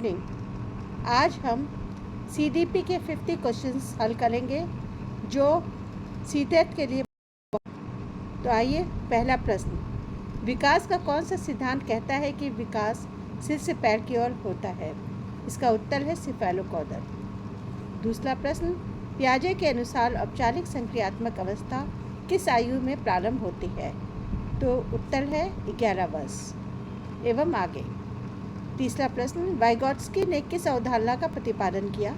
Evening. आज हम CDP के 50 क्वेश्चंस हल करेंगे जो सीटेट के लिए। तो आइए, पहला प्रश्न, विकास का कौन सा सिद्धांत कहता है कि विकास सिर से पैर की ओर होता है? इसका उत्तर है सिफेलोकॉडल। दूसरा प्रश्न, पियाजे के अनुसार औपचारिक संक्रियात्मक अवस्था किस आयु में प्रारंभ होती है? तो उत्तर है 11 वर्ष एवं आगे। तीसरा प्रश्न, वाइगोत्स्की ने किस अवधारणा का प्रतिपादन किया?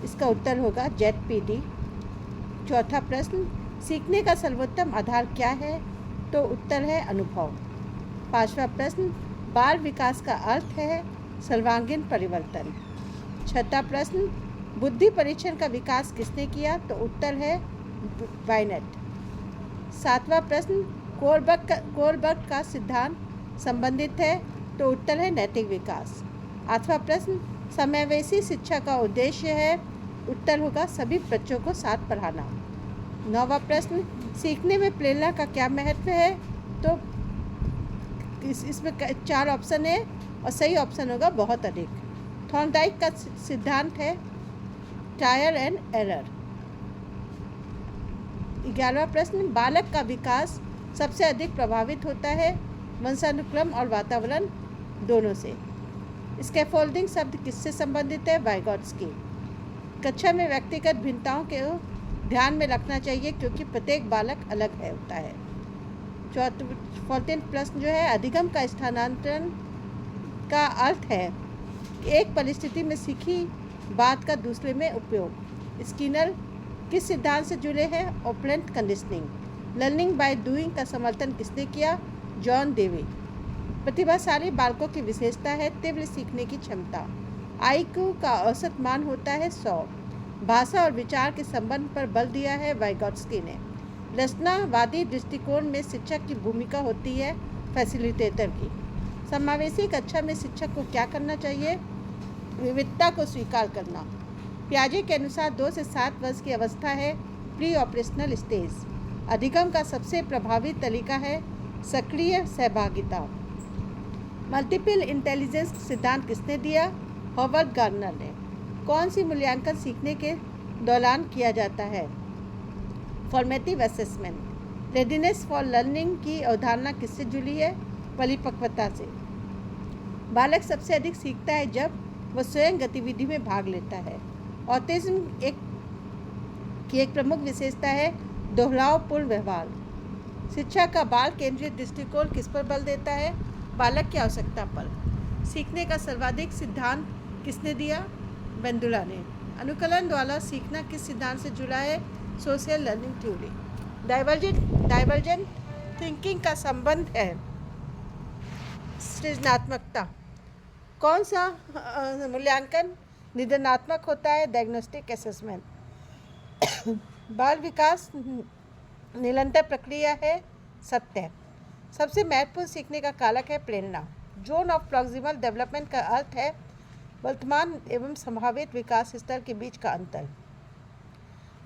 इसका उत्तर होगा ZPD। चौथा प्रश्न, सीखने का सर्वोत्तम आधार क्या है? तो उत्तर है अनुभव। पांचवा प्रश्न, बाल विकास का अर्थ है सर्वांगीण परिवर्तन। छठा प्रश्न, बुद्धि परीक्षण का विकास किसने किया? तो उत्तर है वाइनेट। सातवां प्रश्न, कोलबर्ग का सिद्धांत संबंधित है? तो उत्तर है नैतिक विकास। आठवां प्रश्न, समावेशी शिक्षा का उद्देश्य है? उत्तर होगा सभी बच्चों को साथ पढ़ाना। नौवां प्रश्न, सीखने में प्रेरणा का क्या महत्व है? तो इसमें 4 ऑप्शन है और सही ऑप्शन होगा बहुत अधिक। थॉर्नडाइक का सिद्धांत है ट्रायल एंड एरर। 11वां प्रश्न, बालक का विकास सबसे अधिक प्रभावित होता है वंशानुक्रम और वातावरण दोनों से। स्कैफोल्डिंग शब्द किससे संबंधित है? वाइगोत्स्की। कक्षा में व्यक्तिगत भिन्नताओं को ध्यान में रखना चाहिए क्योंकि प्रत्येक बालक अलग होता है। 14वां प्रश्न जो है, अधिगम का स्थानांतरण का अर्थ है एक परिस्थिति में सीखी बात का दूसरे में उपयोग। स्किनर किस सिद्धांत से जुड़े हैं? Operant conditioning. Learning by doing का समर्थन किसने किया? John Dewey. प्रतिभाशाली बालकों की विशेषता है तीव्र सीखने की क्षमता। IQ का औसत मान होता है 100। भाषा और विचार के संबंध पर बल दिया है वाइगोत्स्की ने। रचनावादी दृष्टिकोण में शिक्षक की भूमिका होती है फैसिलिटेटर की। समावेशी कक्षा में शिक्षक को क्या करना चाहिए? विविधता को स्वीकार करना। पियाजे के अनुसार 2 से 7 वर्ष की अवस्था है प्री ऑपरेशनल स्टेज। अधिगम का सबसे प्रभावी तरीका है सक्रिय सहभागिता। मल्टीपल इंटेलिजेंस सिद्धांत किसने दिया? हॉवर्ड गार्नर ने। कौन सी मूल्यांकन सीखने के दौरान किया जाता है? Formative assessment. Readiness for learning की अवधारणा किससे जुड़ी है? परिपक्वता से। बालक सबसे अधिक सीखता है जब वह स्वयं गतिविधि में भाग लेता है। ऑटिज्म की एक प्रमुख विशेषता है दोहरावपूर्ण व्यवहार। शिक्षा का बाल केंद्रित दृष्टिकोण किस पर बल देता है? बालक की आवश्यकता पर। सीखने का सर्वाधिक सिद्धांत किसने दिया? बेंडुला ने। अनुकलन द्वारा सीखना किस सिद्धांत से जुड़ा है? Social learning theory. Divergent thinking का संबंध है सृजनात्मकता। कौन सा मूल्यांकन निदानात्मक होता है? Diagnostic assessment. बाल विकास निरंतर प्रक्रिया है। सत्य। सबसे महत्वपूर्ण सीखने का कारक है प्रेरणा। जोन ऑफ प्रॉक्सिमल डेवलपमेंट का अर्थ है वर्तमान एवं संभावित विकास स्तर के बीच का अंतर।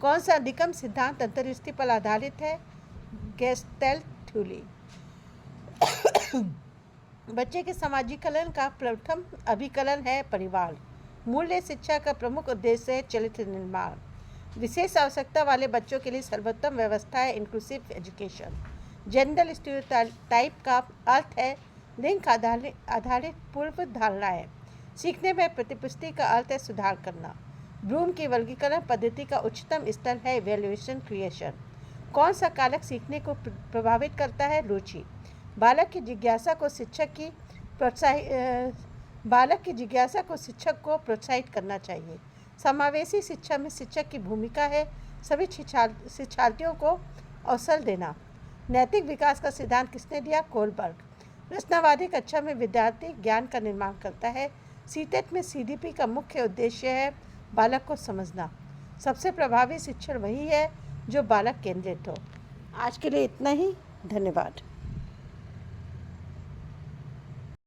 कौन सा अधिगम सिद्धांत अंतर्दृष्टि पर आधारित है? गेस्टेल्ट थ्योरी। बच्चे के समाजीकरण का प्रथम अभिकलन है परिवार। मूल्य शिक्षा का प्रमुख उद्देश्य है चरित्र निर्माण। विशेष आवश्यकता वाले बच्चों के लिए सर्वोत्तम व्यवस्था है इंक्लूसिव एजुकेशन। जेंडर स्टीरियोटाइप का अर्थ है लिंग आधारित पूर्व धारणाएं। सीखने में प्रतिपुष्टि का अर्थ है सुधार करना। ब्लूम की वर्गीकरण पद्धति का उच्चतम स्तर है इवैल्यूएशन क्रिएशन। कौन सा कारक सीखने को प्रभावित करता है? रुचि। बालक की जिज्ञासा को शिक्षक को प्रोत्साहित करना चाहिए। समावेशी शिक्षा में शिक्षक की भूमिका है सभी शिक्षार्थियों को अवसर देना। नैतिक विकास का सिद्धांत किसने दिया? कोलबर्ग। रचनावादी कक्षा में विद्यार्थी ज्ञान का निर्माण करता है। सीटेट में CDP का मुख्य उद्देश्य है बालक को समझना। सबसे प्रभावी शिक्षण वही है जो बालक केंद्रित हो। आज के लिए इतना ही। धन्यवाद।